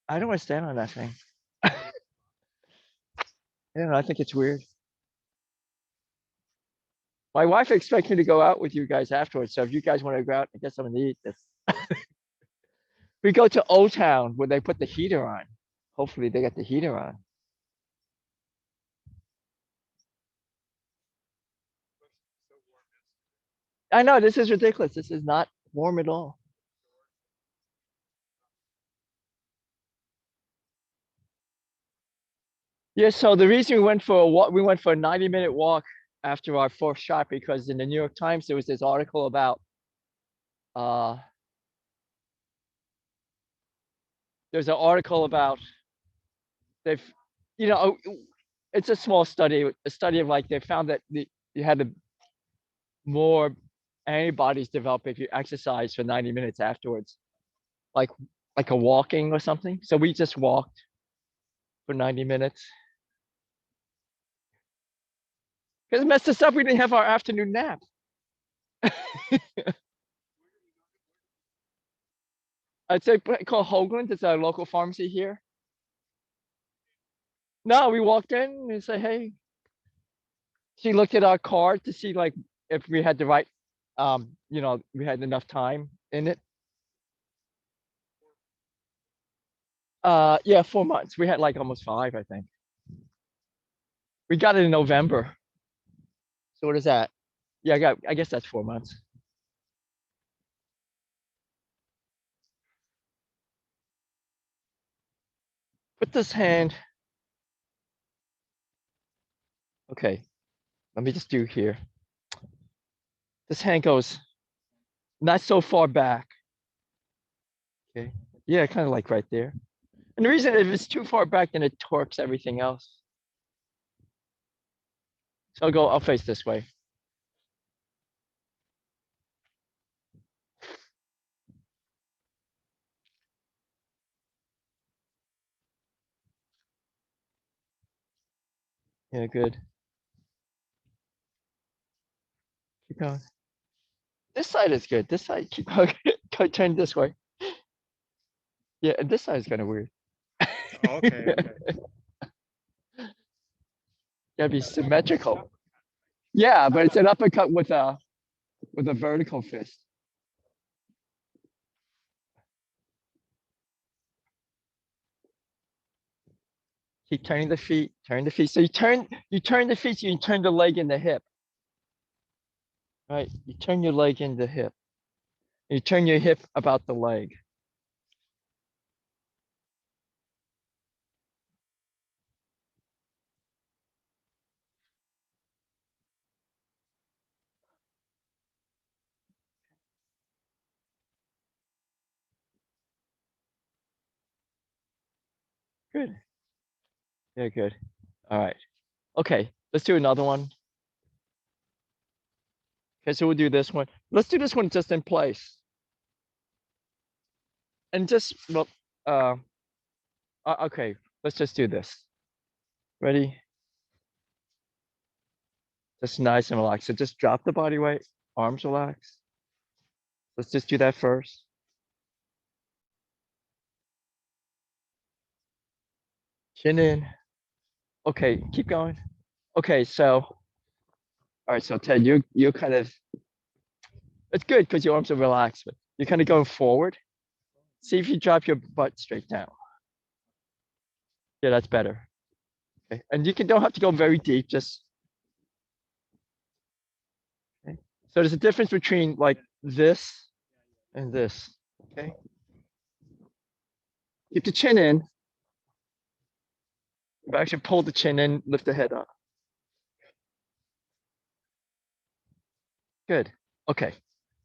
I don't want to stand on that thing. I don't know. I think it's weird. My wife expects me to go out with you guys afterwards. So if you guys want to go out and get something to eat, we go to Old Town where they put the heater on. Hopefully they get the heater on. I know this is ridiculous. This is not warm at all. Yeah, so the reason we went for a walk, we went for a 90-minute walk after our fourth shot because in the New York Times there was this article about uh there's an article about they've you know it's a small study, a study of like they found that you had more antibodies develop if you exercise for 90 minutes afterwards, like like a walking or something. So we just walked for 90 minutes. Because it messed us up. We didn't have our afternoon nap. I'd say call Hoagland. It's our local pharmacy here. No, we walked in and say, hey. She looked at our card to see like if we had the right, we had enough time in it. Yeah, 4 months. We had like almost five, I think. We got it in November. So what is that? Yeah, I guess that's 4 months. Put this hand. Okay, let me just do here. This hand goes not so far back. Okay. Yeah, kind of like right there. And the reason if it's too far back, then it torques everything else. So I'll face this way. Yeah, good. Keep going. This side is good. This side, keep going. Go turn this way. Yeah, and this side is kind of weird. Oh, okay, okay. Gotta be symmetrical. Yeah, but it's an uppercut with a vertical fist. Keep turning the feet, turn the feet. So you turn the feet, so you turn the leg and the hip. Right? You turn your leg in the hip. You turn your hip about the leg. Good. Yeah, good. All right. Okay, let's do another one. Okay, so we'll do this one. Let's do this one just in place. And just well, uh, okay, let's just do this. Ready? Just nice and relaxed. So just drop the body weight, arms relaxed. Let's just do that first. Chin in. Okay, keep going. Okay, so all right, so Ted, you kind of it's good because your arms are relaxed, but you're kind of going forward. See if you drop your butt straight down. Yeah, that's better. Okay, and you can don't have to go very deep. Just okay. So there's a difference between like this and this. Okay, keep the chin in. But actually pull the chin in, lift the head up. Good. Okay.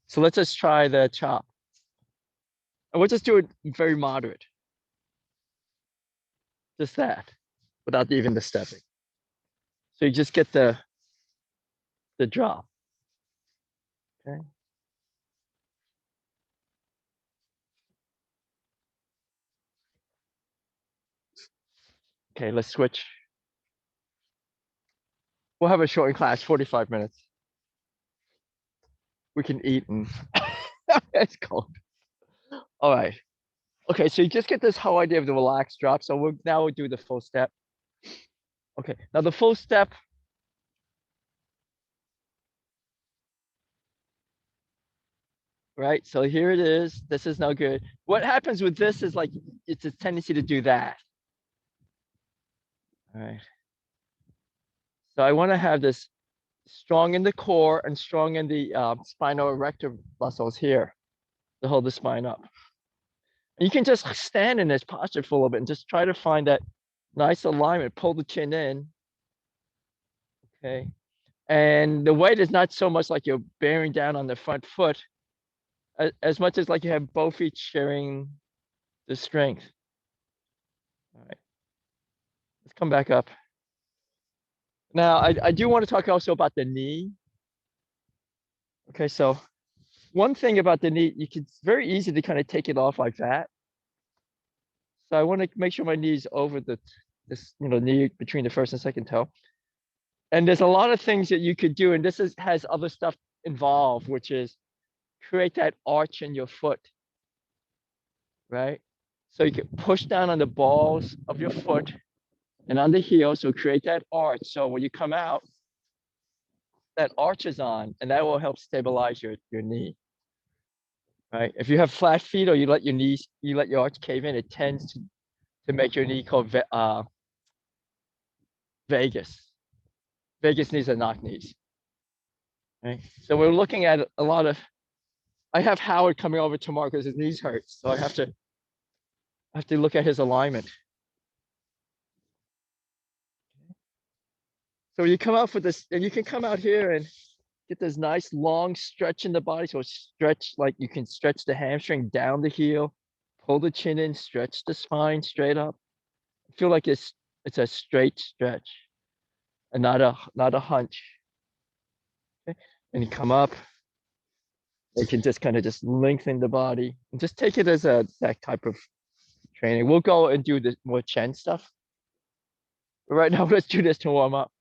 So let's just try the chop. And we'll just do it very moderate. Just that, without even the stepping. So you just get the drop. Okay. Okay, let's switch. We'll have a short class, 45 minutes. We can eat and it's cold. All right. Okay, so you just get this whole idea of the relaxed drop. So we'll do the full step. Okay, now the full step. Right, so here it is. This is no good. What happens with this is like it's a tendency to do that. All right. So I want to have this strong in the core and strong in the spinal erector muscles here to hold the spine up. And you can just stand in this posture for a little bit and just try to find that nice alignment. Pull the chin in. Okay. And the weight is not so much like you're bearing down on the front foot as much as like you have both feet sharing the strength. All right. Let's come back up. Now, I do want to talk also about the knee. Okay, so one thing about the knee, it's very easy to kind of take it off like that. So I want to make sure my knee is over this knee between the first and second toe. And there's a lot of things that you could do, and has other stuff involved, which is create that arch in your foot, right? So you can push down on the balls of your foot and on the heel, so create that arch. So when you come out, that arch is on, and that will help stabilize your knee. Right? If you have flat feet or you let your arch cave in, it tends to make your knee called Vegas. Vegas knees are knock knees. Right? So we're looking at a lot of. I have Howard coming over tomorrow because his knees hurt, so I have to look at his alignment. So you come out for this, and you can come out here and get this nice long stretch in the body. So stretch like you can stretch the hamstring down the heel, pull the chin in, stretch the spine straight up. Feel like it's a straight stretch and not a hunch. Okay? And you come up, you can just kind of just lengthen the body and just take it as that type of training. We'll go and do the more Chen stuff. But right now, let's do this to warm up.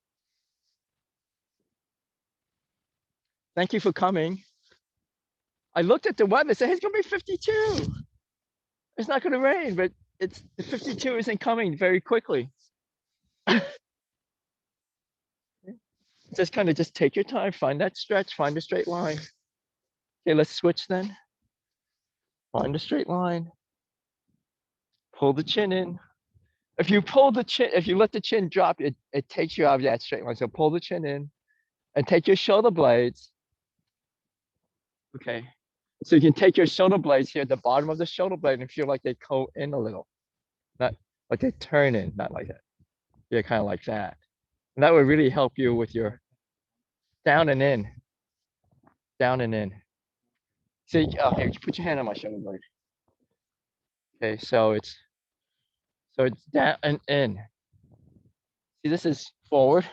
Thank you for coming. I looked at the weather, said it's gonna be 52. It's not gonna rain, but the 52 isn't coming very quickly. Just kind of just take your time, find that stretch, find a straight line. Okay, let's switch then. Find a straight line. Pull the chin in. If you let the chin drop, it takes you out of that straight line. So pull the chin in and take your shoulder blades. Okay. So you can take your shoulder blades here at the bottom of the shoulder blade and feel like they go in a little. Not like they turn in, not like that. Yeah, kind of like that. And that would really help you with your down and in. Down and in. See, here, put your hand on my shoulder blade. Okay, so it's down and in. See, this is forward,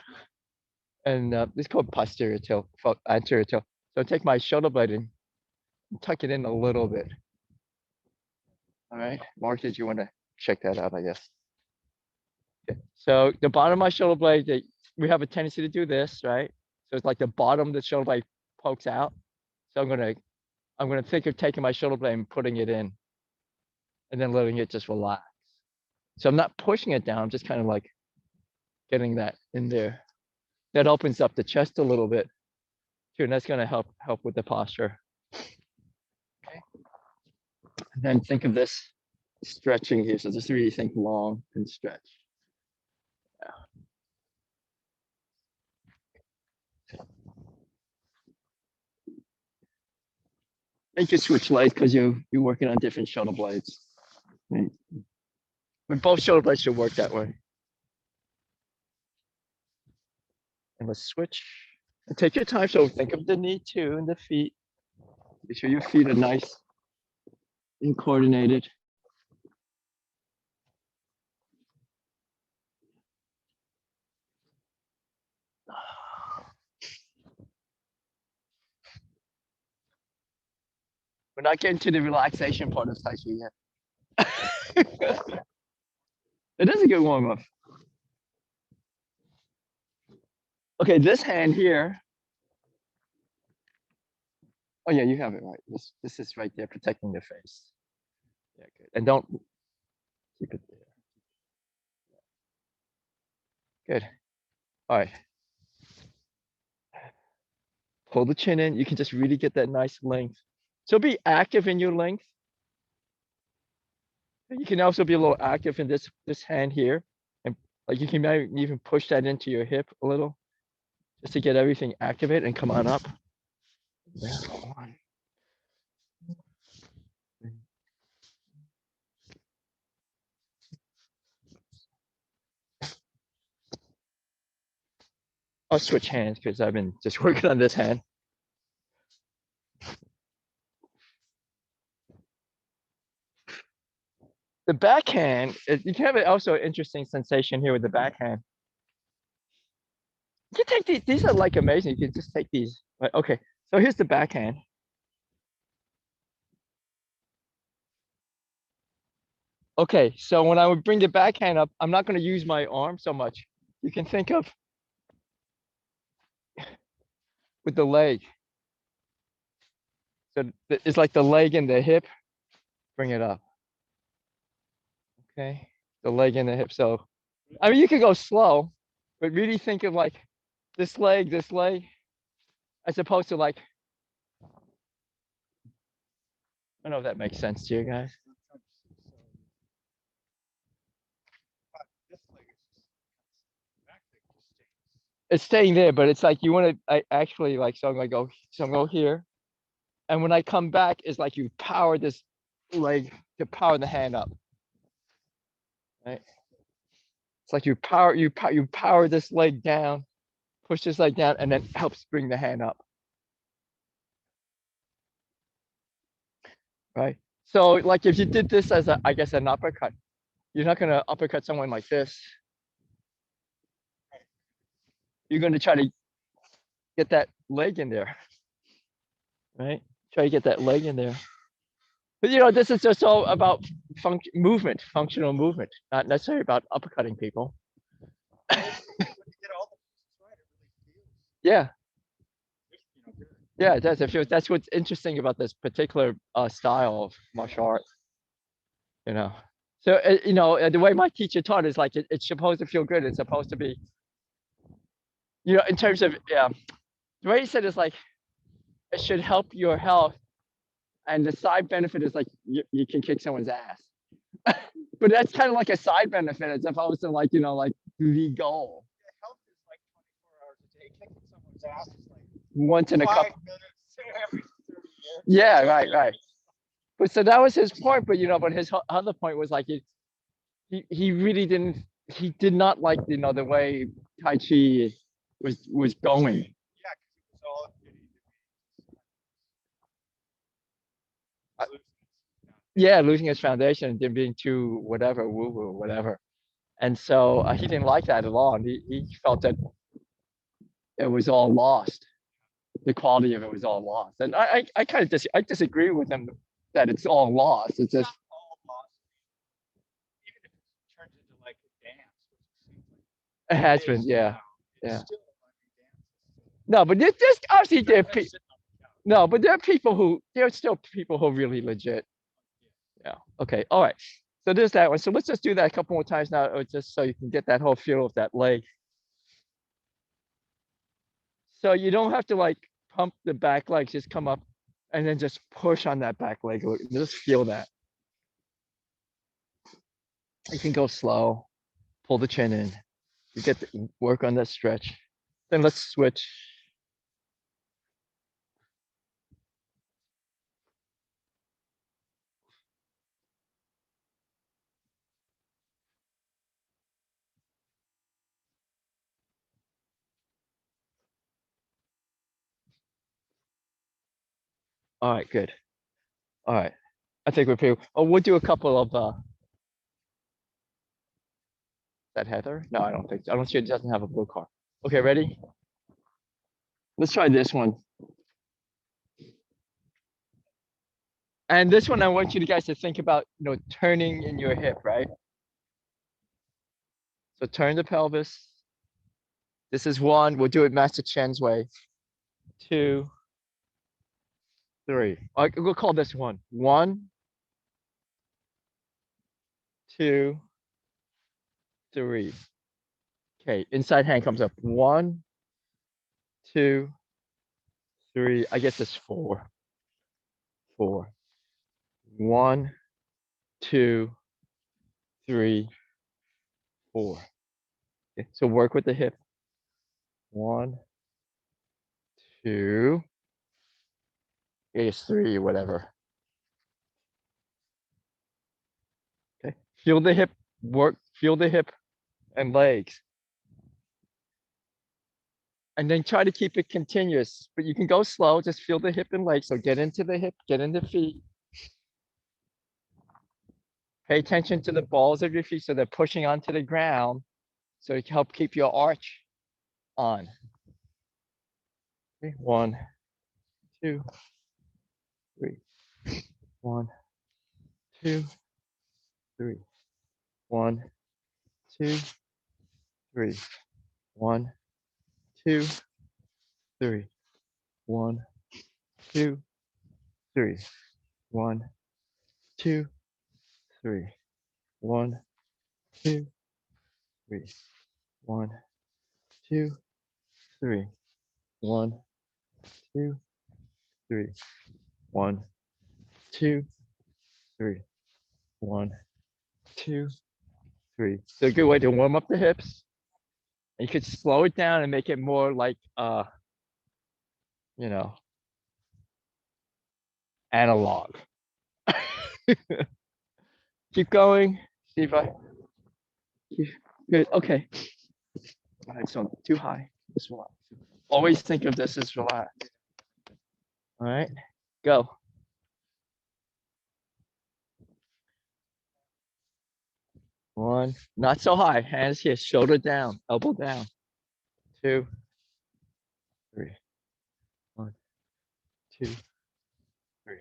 and this is called posterior tilt, anterior tilt. So take my shoulder blade and tuck it in a little bit. All right, Mark, did you want to check that out? I guess. Okay. So the bottom of my shoulder blade, we have a tendency to do this, right? So it's like the bottom of the shoulder blade pokes out. So I'm gonna think of taking my shoulder blade and putting it in, and then letting it just relax. So I'm not pushing it down. I'm just kind of like getting that in there. That opens up the chest a little bit too, and that's gonna help with the posture. Okay. And then think of this stretching here. So just really think long and stretch. Yeah. Make you switch legs because you're working on different shoulder blades. Right? But both shoulder blades should work that way. And let's switch. And take your time. So think of the knee too and the feet. Make sure your feet are nice and coordinated. We're not getting to the relaxation part of Tai Chi yet. It is a good warm up. Okay, this hand here. Oh yeah, you have it right. This is right there protecting the face. Yeah, good. And don't keep it there. Good. All right. Pull the chin in. You can just really get that nice length. So be active in your length. You can also be a little active in this hand here. And like you can maybe even push that into your hip a little just to get everything activated and come on up. Yeah. One. I'll switch hands because I've been just working on this hand. The backhand, you can have also an interesting sensation here with the backhand. You can take these are like amazing. You can just take these. Right? Okay, so here's the backhand. Okay, so when I would bring the backhand up, I'm not going to use my arm so much. You can think of with the leg. So it's like the leg and the hip. Bring it up. Okay, the leg and the hip. So, I mean, you could go slow, but really think of like this leg, as opposed to like, I don't know if that makes sense to you guys. It's staying there, but it's like you want to I actually like so I'm gonna go here. And when I come back, it's like you power this leg to power the hand up. Right? It's like you power this leg down, push this leg down, and then helps bring the hand up. Right? So like if you did this as I guess an uppercut, you're not gonna uppercut someone like this. You're gonna try to get that leg in there. Right? Try to get that leg in there. But this is just all about movement, functional movement, not necessarily about uppercutting people. Yeah, yeah, it does. It feels that's what's interesting about this particular style of martial art. You know, so the way my teacher taught is like it's supposed to feel good. It's supposed to be, in terms of the way he said is like it should help your health, and the side benefit is like you can kick someone's ass. But that's kind of like a side benefit as opposed to like like the goal. Health is like 24 hours a day. Kicking someone's ass is like Once in a couple. 5 minutes every 30 years. Yeah, right. But so that was his point. But but his other point was like he really didn't. He did not like the way Tai Chi was going. Yeah, because it was all Yeah, losing his foundation and being too whatever woo woo whatever. And so he didn't like that at all. And he felt that it was all lost. The quality of it was all lost. And I kind of I disagree with him that it's all lost. It's just all lost. Even if it turns into like a dance, which it seems it like has been, yeah. it's Yeah. still like No, but there's obviously a dance. no, but there's still people who are really legit. Yeah. Okay. All right. So there's that one. So let's just do that a couple more times now, just so you can get that whole feel of that leg. So you don't have to like pump the back legs, just come up and then just push on that back leg. Just feel that. You can go slow, pull the chin in. You get to work on that stretch. Then let's switch. All right, good. All right. I think we're pretty. Oh, we'll do a couple of that Heather? No, I don't think so. I don't see it doesn't have a blue car. Okay, ready? Let's try this one. And this one, I want you guys to think about, turning in your hip, right? So turn the pelvis. This is one. We'll do it Master Chen's way. 2, 3. We'll call this one. 1, 2, 3. Okay, inside hand comes up. 1, 2, 3. I guess it's 4. 4. 1, 2, 3, 4. Okay, so work with the hip. 1, 2. I guess 3, whatever. Okay, feel the hip work. Feel the hip and legs. And then try to keep it continuous, but you can go slow. Just feel the hip and legs. So get into the hip, get into feet. Pay attention to the balls of your feet so they're pushing onto the ground, so it can help keep your arch on. Okay, 1, 2, 3. 1, 2, 3. 1, 2, 3. 1, 2, 3. 1, 2, 3. 1, 2, 3. 1, 2, 3. 1, 2, 3. 1, 2, 3. 1, 2, 3. 1, 2, 3. So a good way to warm up the hips. And you could slow it down and make it more like you know, analog. Keep going. See if I good. Okay. All right, so too high. Just relax. Always think of this as relax. All right, go. 1, not so high. Hands here, shoulder down, elbow down. 2, 3. 1, 2, 3.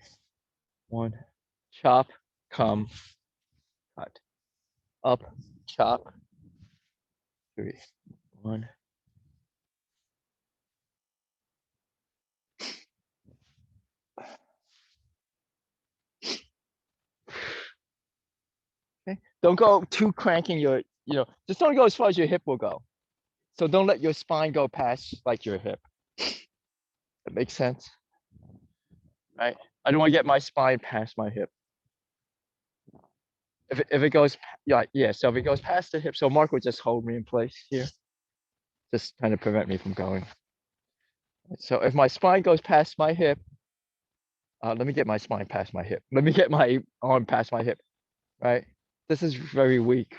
1. Chop, come, cut. Up, chop. 3. 1. Okay. Don't go too cranking your, just don't go as far as your hip will go. So don't let your spine go past like your hip. That makes sense, right? I don't want to get my spine past my hip. If it goes, yeah. So if it goes past the hip, so Mark would just hold me in place here, just kind of prevent me from going. So if my spine goes past my hip, let me get my spine past my hip. Let me get my arm past my hip, right? This is very weak.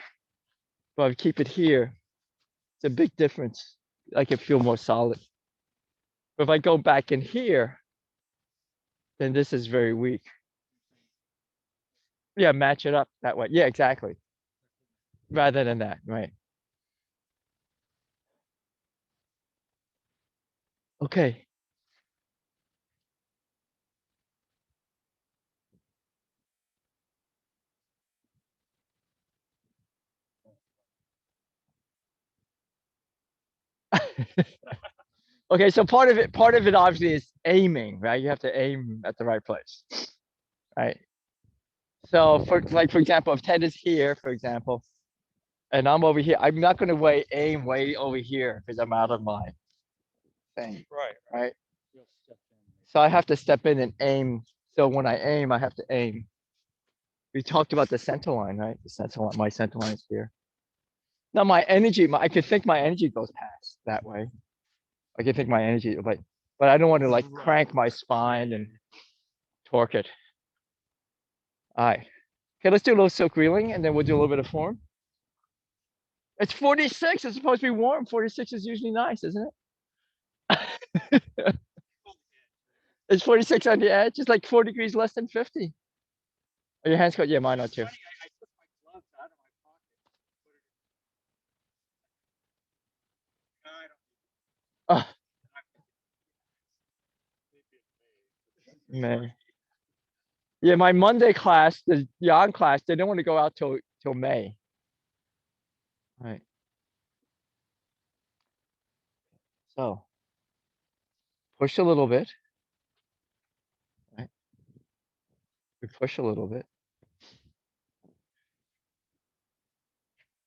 But if I keep it here, it's a big difference. I can feel more solid. But if I go back in here, then this is very weak. Yeah, match it up that way. Yeah, exactly. Rather than that, right? Okay. Okay, so part of it obviously is aiming, right? You have to aim at the right place, right? So for example, if Ted is here, for example, and I'm over here, I'm not going to aim way over here because I'm out of my thing, right? So I have to step in and aim. So when I aim, I have to aim. We talked about the center line, right? The center line, my center line is here. Now my energy, I could think my energy goes past that way. I can think my energy, but I don't want to like crank my spine and torque it. All right. Okay, let's do a little silk reeling and then we'll do a little bit of form. It's 46. It's supposed to be warm. 46 is usually nice, isn't it? It's 46 on the edge. It's like 4 degrees less than 50. Are your hands cold? Yeah, mine are too. I took my gloves out of my pocket. I don't. Oh, man. Yeah, my Monday class, the Yang class, they don't want to go out till May. All right. So push a little bit. Right. We push a little bit.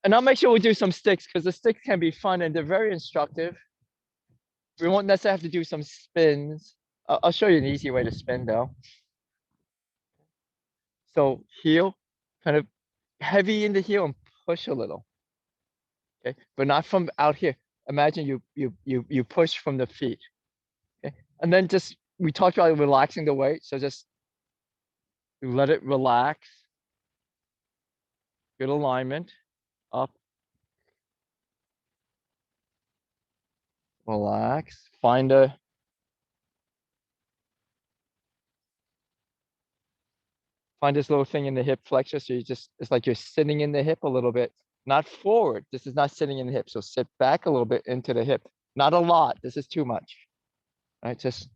And I'll make sure we do some sticks because the sticks can be fun and they're very instructive. We won't necessarily have to do some spins. I'll show you an easy way to spin though. So heel, kind of heavy in the heel and push a little. Okay, but not from out here. Imagine you push from the feet. Okay, and then just we talked about relaxing the weight, so just let it relax. Good alignment. Up, relax. Find this little thing in the hip flexor. So you just it's like you're sitting in the hip a little bit, not forward. This is not sitting in the hip. So sit back a little bit into the hip. Not a lot. This is too much. Right? Just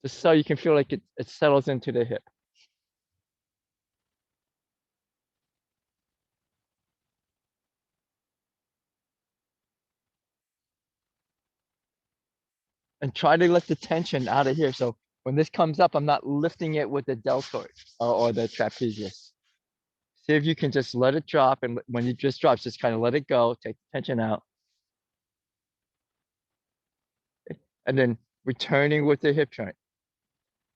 so you can feel like it settles into the hip. And try to let the tension out of here. So when this comes up, I'm not lifting it with the deltoid or the trapezius. See if you can just let it drop. And when it just drops, just kind of let it go. Take the tension out. And then returning with the hip joint.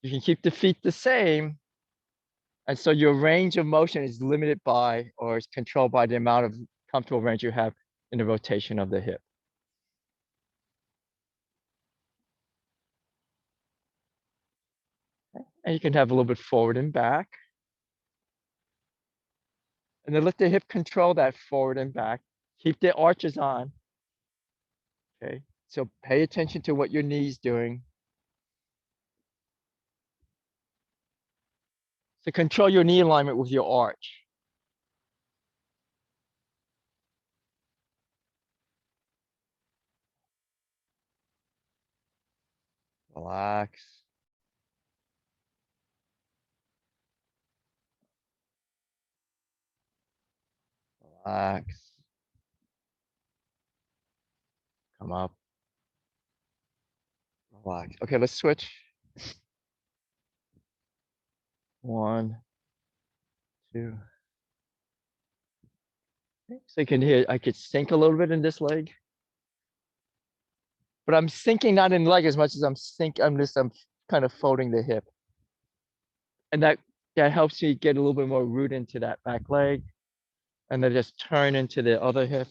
You can keep the feet the same. And so your range of motion is limited by or is controlled by the amount of comfortable range you have in the rotation of the hip. And you can have a little bit forward and back. And then let the hip control that forward and back. Keep the arches on. Okay. So pay attention to what your knee's doing. So control your knee alignment with your arch. Relax. Relax. Come up. Relax. Okay, let's switch. 1, 2. So you can hear I could sink a little bit in this leg. But I'm sinking not in leg as much as I'm kind of folding the hip. And that helps me get a little bit more root into that back leg. And then just turn into the other hip.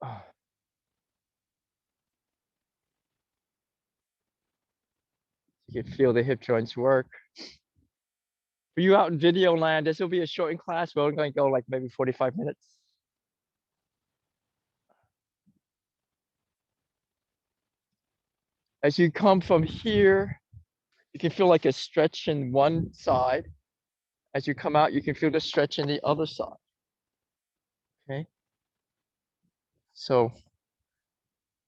Oh, you can feel the hip joints work. For you out in video land, this will be a shortened class. We're only going to go like maybe 45 minutes. As you come from here, you can feel like a stretch in one side. As you come out, you can feel the stretch in the other side. Okay. So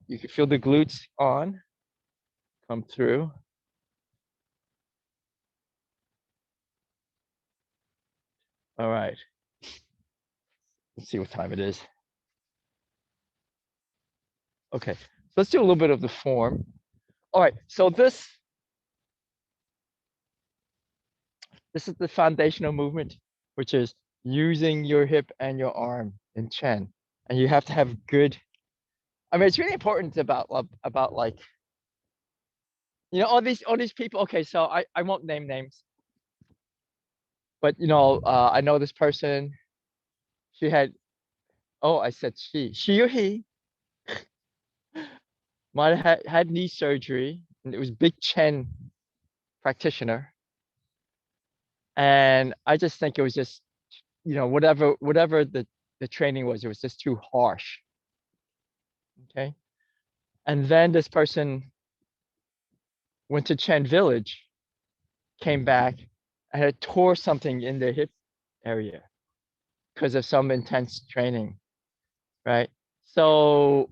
you can feel the glutes on, come through. All right. Let's see what time it is. Okay. So let's do a little bit of the form. All right. So this is the foundational movement, which is using your hip and your arm in Chen. And you have to have good, I mean, it's really important about like, all these people. Okay, so I won't name names, but I know this person. She had, oh, I said she or he might have had knee surgery, and it was Big Chen practitioner. And I just think it was just, whatever the training was, it was just too harsh. Okay. And then this person went to Chen Village, came back, and had tore something in the hip area because of some intense training, right? So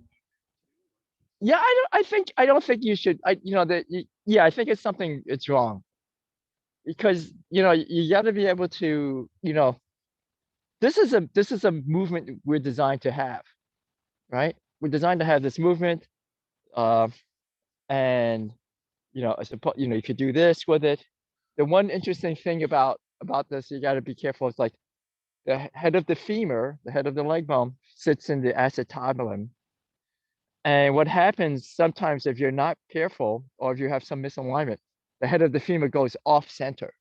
yeah, I don't think you should. Yeah, I think it's something. It's wrong because you got to be able to this is a movement we're designed to have, right? We're designed to have this movement, uh, and I suppose you could do this with it. The one interesting thing about this you got to be careful is like the head of the femur, the head of the leg bone, sits in the acetabulum. And what happens sometimes if you're not careful or if you have some misalignment, the head of the femur goes off center,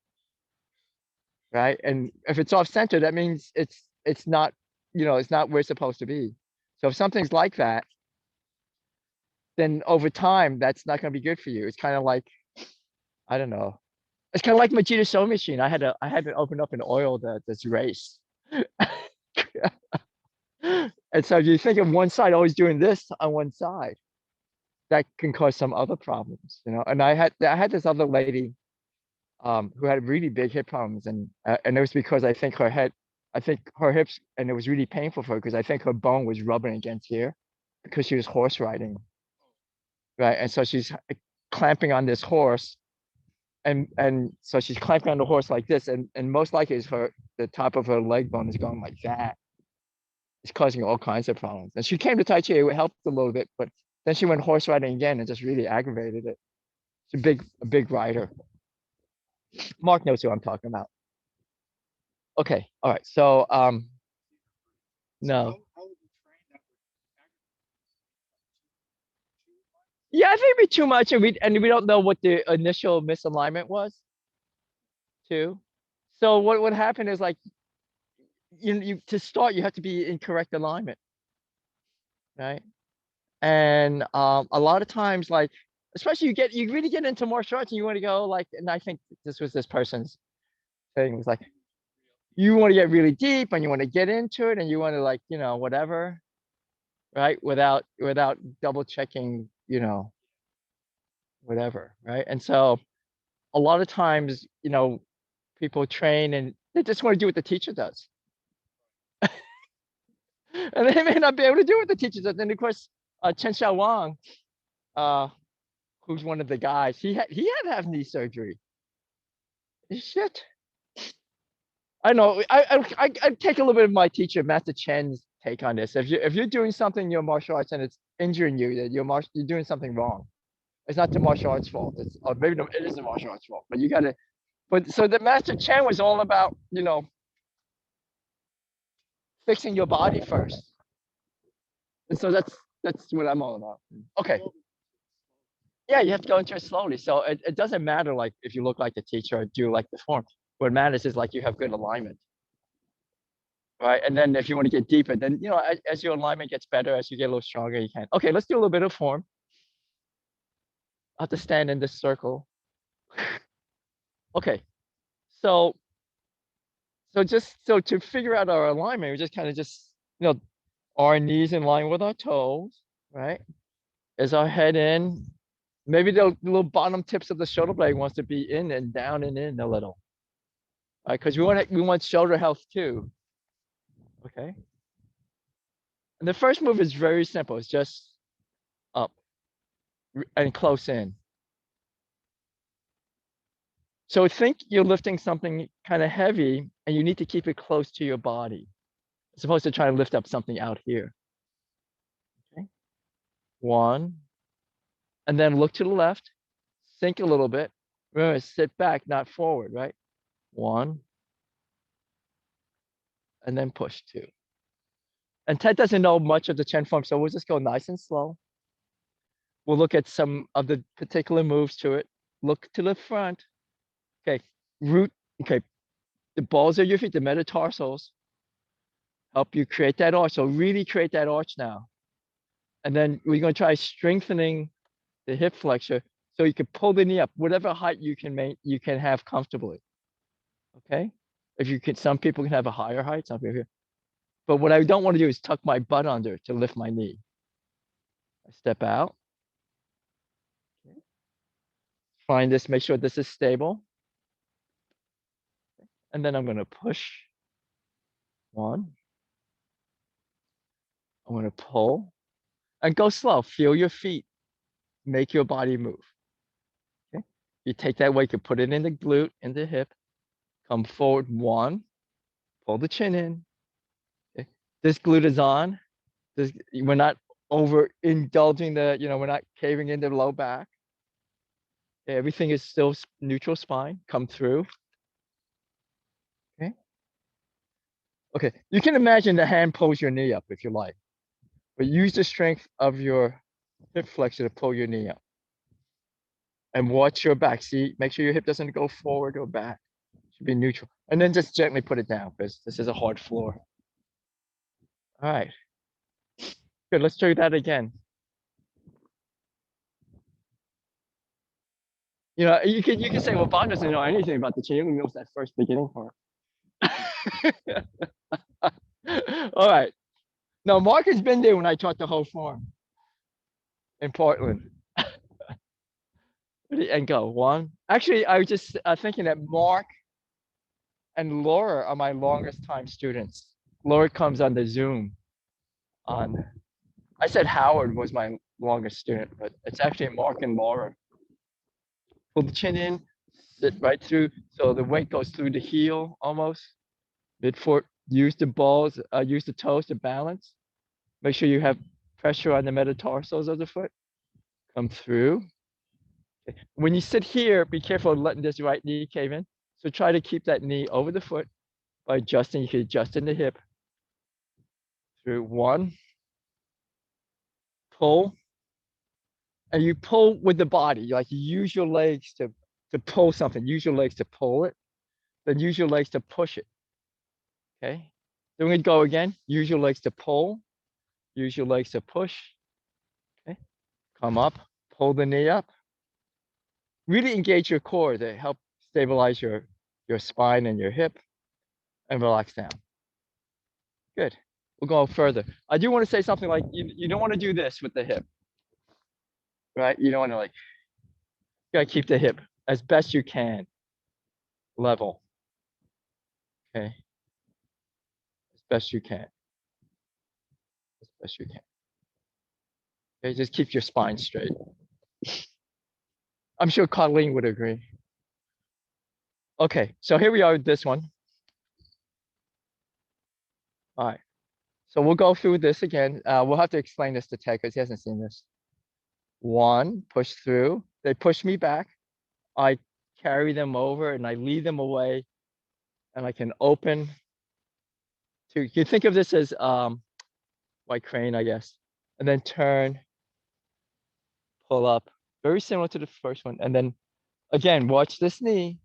right? And if it's off center, that means it's not, it's not where it's supposed to be. So if something's like that, then over time, that's not going to be good for you. It's kind of like, I don't know. It's kind of like my Vegeta sewing machine. I had to open up and oil this race. And so you think of one side always doing this on one side, that can cause some other problems. And I had this other lady who had really big hip problems, and it was because I think her hips, and it was really painful for her because I think her bone was rubbing against here because she was horse riding, right? And so she's clamping on this horse, and so she's clamping on the horse like this, and most likely is the top of her leg bone is going like that. It's causing all kinds of problems. And she came to Tai Chi, it helped a little bit, but then she went horse riding again and just really aggravated it. She's a big rider. Mark knows who I'm talking about. Okay, all right. So So no. how would you train that would Yeah, I think it'd be too much, and we don't know what the initial misalignment was too. So what would happen is like you to start you have to be in correct alignment, right? And a lot of times, like especially you really get into martial arts and you want to go like, and I think this was this person's thing was like you want to get really deep and you want to get into it and you want to like whatever, right? Without double checking, whatever, right? And so a lot of times, people train and they just want to do what the teacher does. And they may not be able to do what the teacher does. And of course, Chen Xiaowang, uh, who's one of the guys, he had to have knee surgery. Shit. I know. I take a little bit of my teacher, Master Chen's take on this. If you're doing something in your martial arts and it's injuring you, that you're doing something wrong. It's not the martial arts fault. It's or maybe no, it is the martial arts fault. But you gotta. But so the Master Chen was all about fixing your body first. And so that's what I'm all about. Okay. Yeah, you have to go into it slowly. So it doesn't matter like if you look like the teacher or do like the form. What matters is like you have good alignment. Right. And then if you want to get deeper, then as your alignment gets better, as you get a little stronger, you can. Okay, let's do a little bit of form. I have to stand in this circle. Okay. So to figure out our alignment, we just kind of our knees in line with our toes, right? Is our head in? Maybe the little bottom tips of the shoulder blade wants to be in and down and in a little, right? Because we want shoulder health too. Okay. And the first move is very simple. It's just up and close in. So think you're lifting something kind of heavy and you need to keep it close to your body, as opposed to trying to lift up something out here. Okay. One. And then look to the left, sink a little bit. Remember, sit back, not forward, right? One. And then push two. And Ted doesn't know much of the Chen form, so we'll just go nice and slow. We'll look at some of the particular moves to it. Look to the front. Okay. Root. Okay. The balls of your feet, the metatarsals, help you create that arch. So really create that arch now. And then we're going to try strengthening the hip flexor so you can pull the knee up, whatever height you can have comfortably. Okay. If you can, some people can have a higher height, some people. But what I don't want to do is tuck my butt under to lift my knee. I step out. Okay. Find this, make sure this is stable. And then I'm going to push. One. I'm going to pull and go slow. Feel your feet. Make your body move. Okay. You take that weight, you put it in the glute, in the hip. Come forward. One. Pull the chin in. This glute is on. We're not overindulging we're not caving into the low back. Everything is still neutral spine. Come through. Okay. Okay. You can imagine the hand pulls your knee up if you like, but use the strength of your hip flexor to pull your knee up. And watch your back. See, make sure your hip doesn't go forward or back. Should be neutral. And then just gently put it down because this is a hard floor. All right. Good. Let's do that again. You can say, well, Bob doesn't know anything about the chain. He only knows that first beginning part. All right. Now, Mark has been there when I taught the whole form in Portland. And go. One. Actually, I was just thinking that Mark and Laura are my longest time students. Laura comes on the Zoom on. I said Howard was my longest student, but it's actually Mark and Laura. Pull the chin in, sit right through. So the weight goes through the heel almost. Midfoot. Use the balls, use the toes to balance. Make sure you have pressure on the metatarsals of the foot. Come through. Okay. When you sit here, be careful of letting this right knee cave in. So try to keep that knee over the foot by adjusting. You can adjust in the hip. Through one. Pull. And you pull with the body. Like you use your legs to pull something. Use your legs to pull it. Then use your legs to push it. Okay. Then we go again. Use your legs to pull. Use your legs to push. Okay. Come up. Pull the knee up. Really engage your core to help stabilize your spine and your hip and relax down. Good. We'll go further. I do want to say something like you don't want to do this with the hip, right? You don't want to you gotta keep the hip as best you can level. Okay. As best you can. As best you can. Okay, just keep your spine straight. I'm sure Colleen would agree. Okay, so here we are with this one. All right. So we'll go through this again. We'll have to explain this to Ted because he hasn't seen this. One, push through. They push me back. I carry them over and I lead them away. And I can open to, you think of this as white crane, I guess. And then turn, pull up. Very similar to the first one. And then again, watch this knee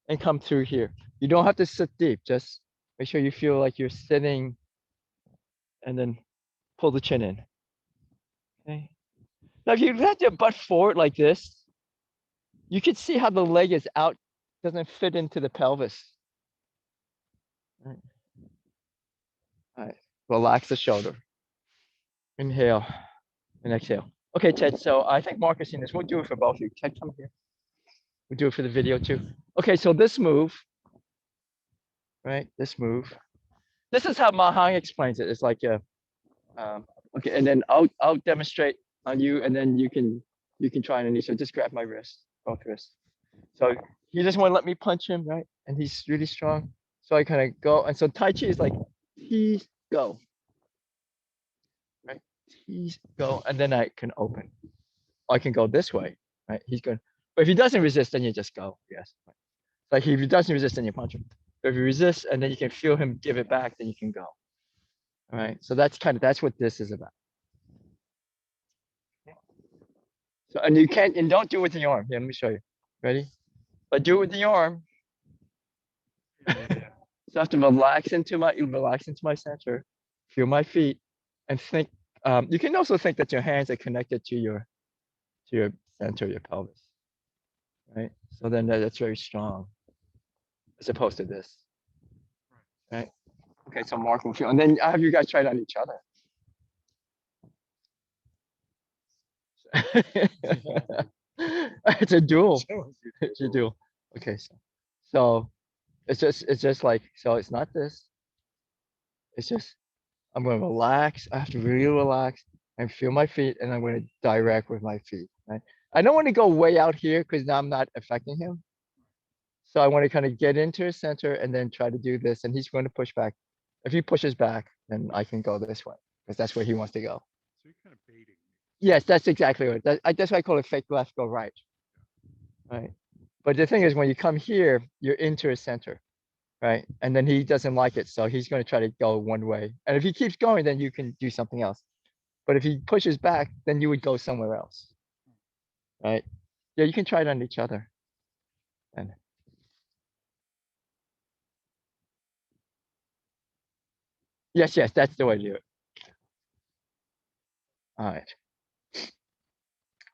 and come through here. You don't have to sit deep. Just make sure you feel like you're sitting and then pull the chin in. Okay. Now, if you let your butt forward like this, you can see how the leg is out, doesn't fit into the pelvis. All right. All right. Relax the shoulder. Inhale and exhale. Okay, Ted. So I think Mark has seen this. We'll do it for both of you. Ted, come here. We'll do it for the video too. Okay, so this move, right? This move. This is how Mahang explains it. It's like a, okay, and then I'll demonstrate on you, and then you can try and so just grab my wrist, both wrists. So he doesn't want to let me punch him, right? And he's really strong. So I kind of go, and so Tai Chi is like, tease, go. Right? Tease, go, and then I can open. I can go this way, right? He's going, but if he doesn't resist, then you just go, yes. Right? Like if he doesn't resist, then you punch him. But if he resists, and then you can feel him give it back, then you can go. All right, so that's what this is about. So, and you can't, and don't do it with the arm. Yeah, let me show you. Ready? But do it with the arm. So I have to relax into my center, feel my feet, and think. You can also think that your hands are connected to your center, your pelvis, right? So then that's very strong, as opposed to this, right? Okay, so Mark will feel, and then I have you guys try it on each other. It's a duel. It's a duel. Okay, so it's just like, so it's not this. It's just, I'm going to relax. I have to really relax and feel my feet, and I'm going to direct with my feet, right? I don't want to go way out here because now I'm not affecting him. So I want to kind of get into his center and then try to do this, and he's going to push back. If he pushes back, then I can go this way because that's where he wants to go. So you're kind of baiting me. Yes, that's exactly what. That's why I call it fake left, go right. Right. But the thing is, when you come here, you're into his center, right? And then he doesn't like it, so he's going to try to go one way. And if he keeps going, then you can do something else. But if he pushes back, then you would go somewhere else, right? Yeah, you can try it on each other. And yes, yes, that's the way to do it. All right.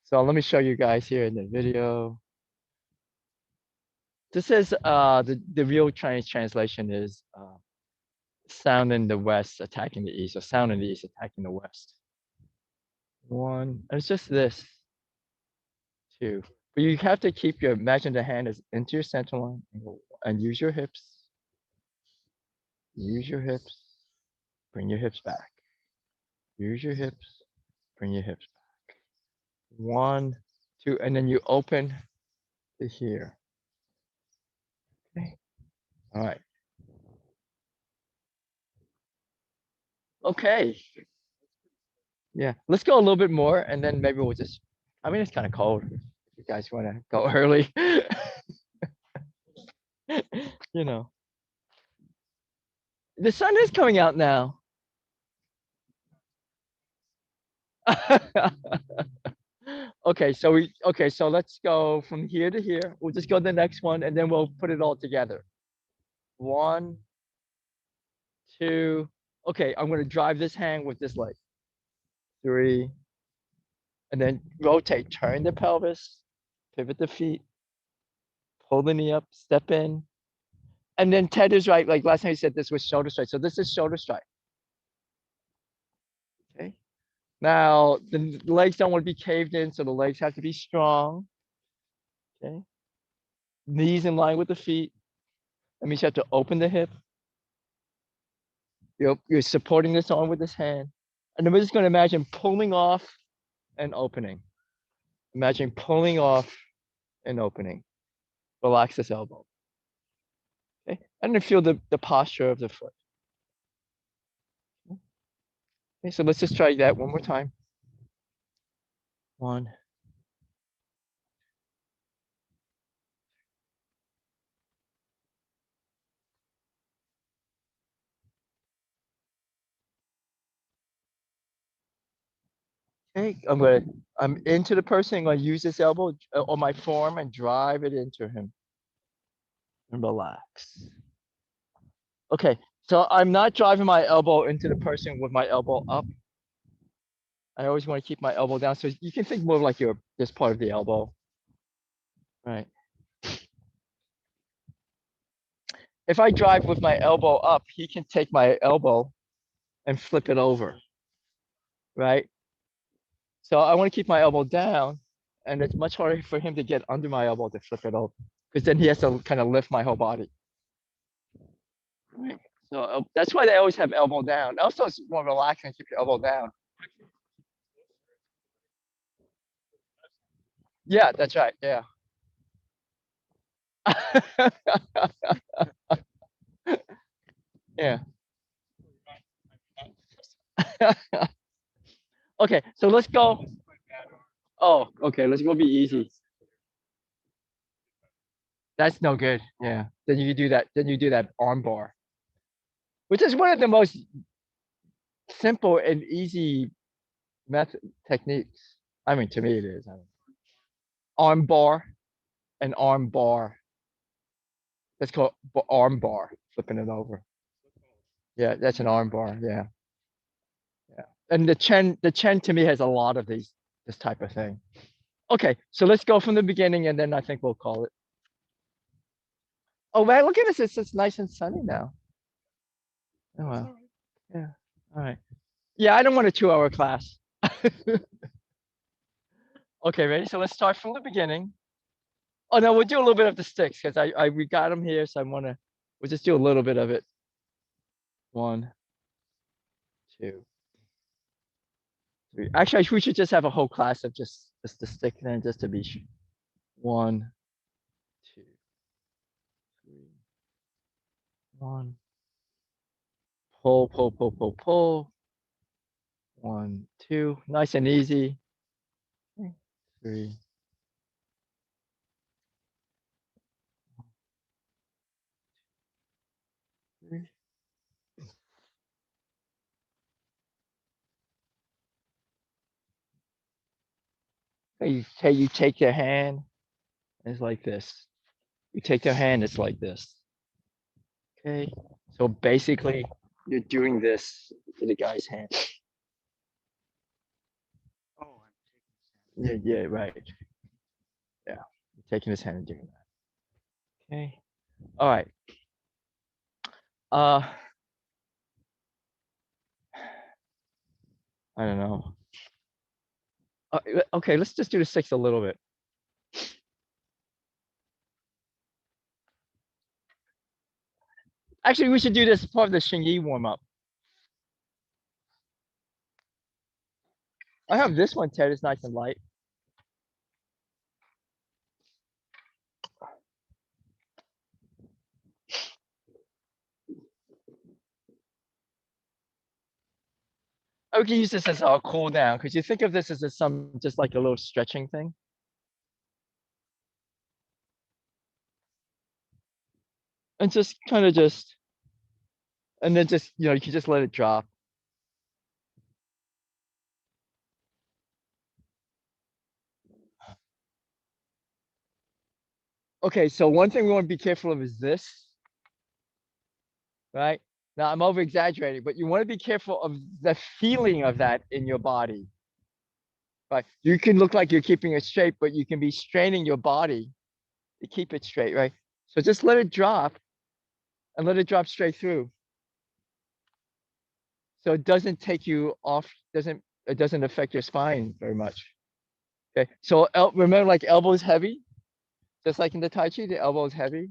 So let me show you guys here in the video. This is the real Chinese translation is sound in the west attacking the east, or sound in the east attacking the west. One, and it's just this. Two. But you have to keep your imagine the hand is into your center line and use your hips. Use your hips. Bring your hips back. Use your hips. Bring your hips back. One, two, and then you open to here. Okay. All right. Okay. Yeah. Let's go a little bit more and then maybe we'll just I mean it's kind of cold. If you guys want to go early. You know. The sun is coming out now. Okay, so let's go from here to here. We'll just go to the next one and then we'll put it all together. One, two. Okay, I'm gonna drive this hand with this leg. Three, and then rotate, turn the pelvis, pivot the feet, pull the knee up, step in. And then Ted is right. Like last time he said this was shoulder strike. So this is shoulder strike. Okay. Now the legs don't want to be caved in, so the legs have to be strong. Okay. Knees in line with the feet. That means you have to open the hip. You're supporting this arm with this hand. And then we're just going to imagine pulling off and opening. Imagine pulling off and opening. Relax this elbow. Okay. And then feel the posture of the foot. Okay, so let's just try that one more time. One. Okay, I'm into the person. I'm gonna use this elbow on my form and drive it into him. And relax. Okay, so I'm not driving my elbow into the person with my elbow up. I always want to keep my elbow down. So you can think more like your this part of the elbow. Right. If I drive with my elbow up, he can take my elbow and flip it over. Right. So I want to keep my elbow down, and it's much harder for him to get under my elbow to flip it over. Because then he has to kind of lift my whole body. Right. So that's why they always have elbow down. Also, it's more relaxing to keep your elbow down. Yeah, that's right. Yeah. Yeah. Okay, so let's go. Oh, okay, let's go be easy. That's no good. Yeah. Then you do that. Then you do that arm bar, which is one of the most simple and easy method techniques. I mean, to me it is. I mean, arm bar and arm bar. That's called arm bar, flipping it over. Yeah, that's an arm bar. Yeah. Yeah. And the Chen to me has a lot of this type of thing. Okay, so let's go from the beginning and then I think we'll call it. Oh man, look at this. It's just nice and sunny now. Oh wow. Yeah. All right. Yeah, I don't want a 2-hour class. Okay, ready? So let's start from the beginning. Oh no, we'll do a little bit of the sticks because I we got them here, so I wanna we'll just do a little bit of it. One, two, three. Actually, we should just have a whole class of just the stick then, just to be sure. One, two, three. One. Pull, pull, pull, pull, pull. 1, 2, nice and easy. 3. You take their hand, it's like this. You take their hand, it's like this. Okay. So basically, you're doing this to the guy's hand. Oh, I'm Yeah, yeah, right. Yeah. You're taking his hand and doing that. Okay. All right. Uh, I don't know. Okay, let's just do the 6 a little bit. Actually, we should do this as part of the Xingyi warm up. I have this one, Ted. It's nice and light. I can use this as our cool down because you think of this as some just like a little stretching thing. And just kind of just, and then just, you can just let it drop. Okay, so one thing we want to be careful of is this, right? Now I'm over exaggerating, but you want to be careful of the feeling of that in your body. Right? You can look like you're keeping it straight, but you can be straining your body to keep it straight, right? So just let it drop and let it drop straight through. So it doesn't take you off, it doesn't affect your spine very much. Okay. So remember like elbow is heavy, just like in the Tai Chi, the elbow is heavy.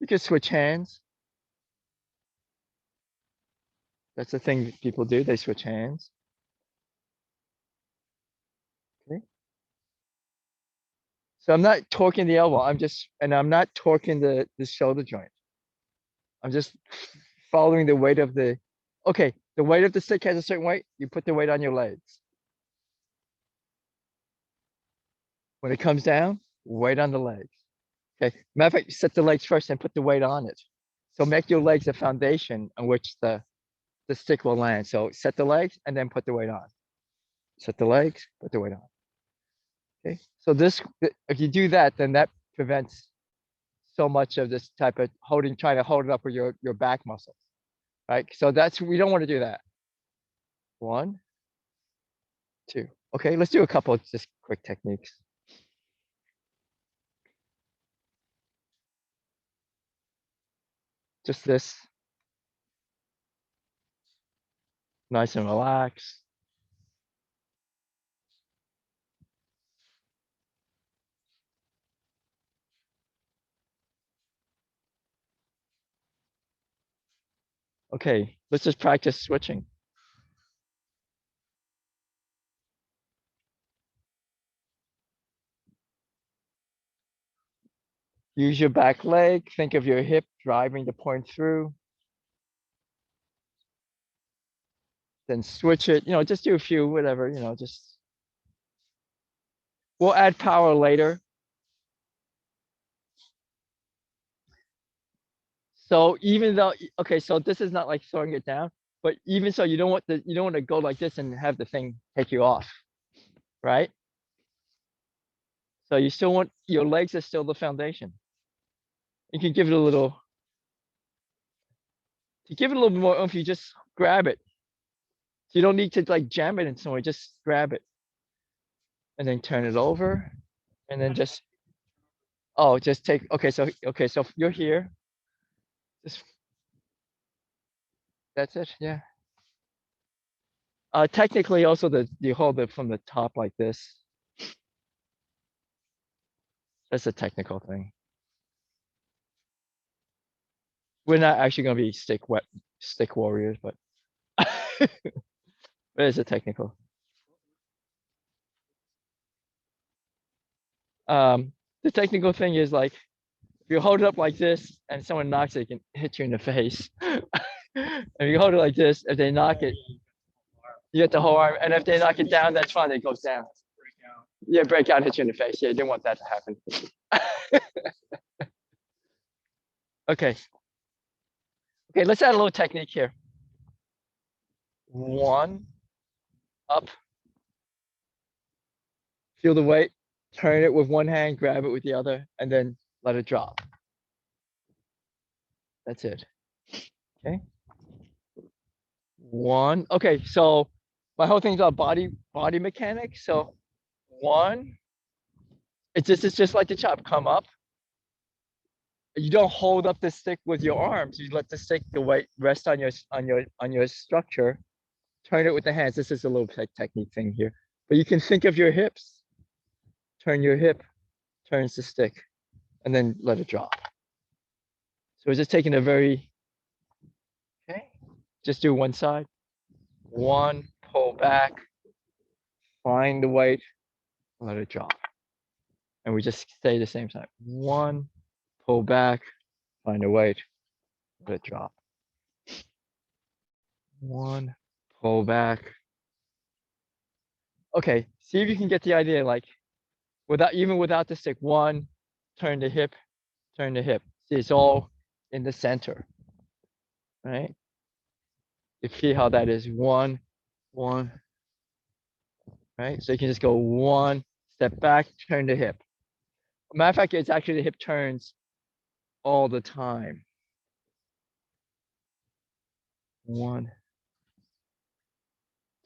You can switch hands. That's the thing people do. They switch hands. Okay. So I'm not torquing the elbow. I'm not torquing the shoulder joint. I'm just following the weight of okay, the weight of the stick has a certain weight. You put the weight on your legs. When it comes down, weight on the legs. Okay. Matter of fact, you set the legs first and put the weight on it. So make your legs a foundation on which the stick will land. So set the legs and then put the weight on. Set the legs, put the weight on. Okay. So if you do that, then that prevents so much of this type of trying to hold it up with your back muscles, right? So we don't want to do that. 1, 2. Okay, let's do a couple of just quick techniques. Just this, nice and relaxed. Okay, let's just practice switching. Use your back leg. Think of your hip driving the point through. Then switch it. Just do a few, whatever. Just we'll add power later. So even though, okay, so this is not like throwing it down, but even so, you don't want to go like this and have the thing take you off, right? So you still want your legs are still the foundation. You can give it a little. To give it a little bit more oomph, you just grab it. So you don't need to like jam it in somewhere. Just grab it, and then turn it over, and then just just take. Okay, so you're here. Just that's it. Yeah. Technically, also you hold it from the top like this. That's a technical thing. We're not actually going to be stick warriors, but it is a technical. The technical thing is like If you hold it up like this and someone knocks it, it can hit you in the face. If you hold it like this, if they knock it, you get the whole arm. And if they knock it down, that's fine. It goes down. Yeah, break out, hit you in the face. Yeah, you didn't want that to happen. Okay. Okay, let's add a little technique here. 1, up. Feel the weight. Turn it with one hand, grab it with the other, and then let it drop. That's it. Okay. 1. Okay, so my whole thing's about body mechanics. So 1, it's just like the chop. Come up. You don't hold up the stick with your arms. You let the stick, the weight rest on your structure. Turn it with the hands. This is a little technique thing here, but you can think of your hips. Turn your hip, turns the stick, and then let it drop. So we're just taking a very, okay, just do one side. 1, pull back, find the weight, let it drop. And we just stay the same side. 1, pull back, find the weight, let it drop. 1, pull back. Okay, see if you can get the idea, like even without the stick. 1, turn the hip, turn the hip. See, it's all in the center, right? You see how that is 1, 1, right? So you can just go 1, step back, turn the hip. Matter of fact, it's actually the hip turns all the time. 1,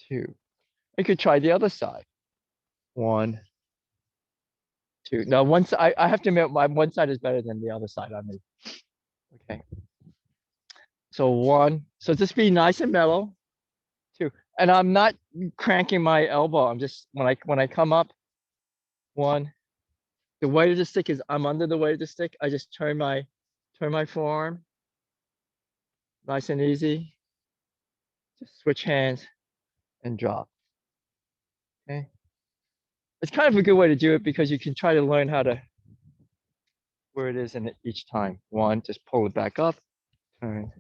2. You could try the other side. 1, 2. Now, I have to admit, my one side is better than the other side on me. Okay. So 1. So just be nice and mellow. 2. And I'm not cranking my elbow. I'm just when I come up. 1. The weight of the stick is I'm under the weight of the stick. I just turn my forearm. Nice and easy. Just switch hands and drop. Okay. It's kind of a good way to do it because you can try to learn where it is in each time. 1, just pull it back up, turn.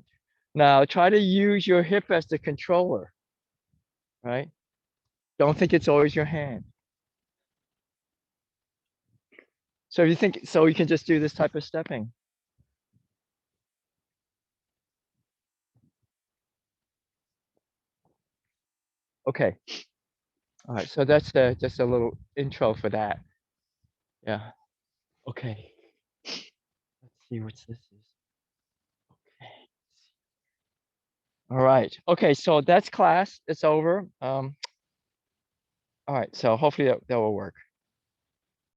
Now try to use your hip as the controller, right? Don't think it's always your hand. So if you think, so you can just do this type of stepping. Okay. All right, so that's just a little intro for that. Yeah. Okay. Let's see what this is. Okay. All right. Okay, so that's class. It's over. All right, so hopefully that will work.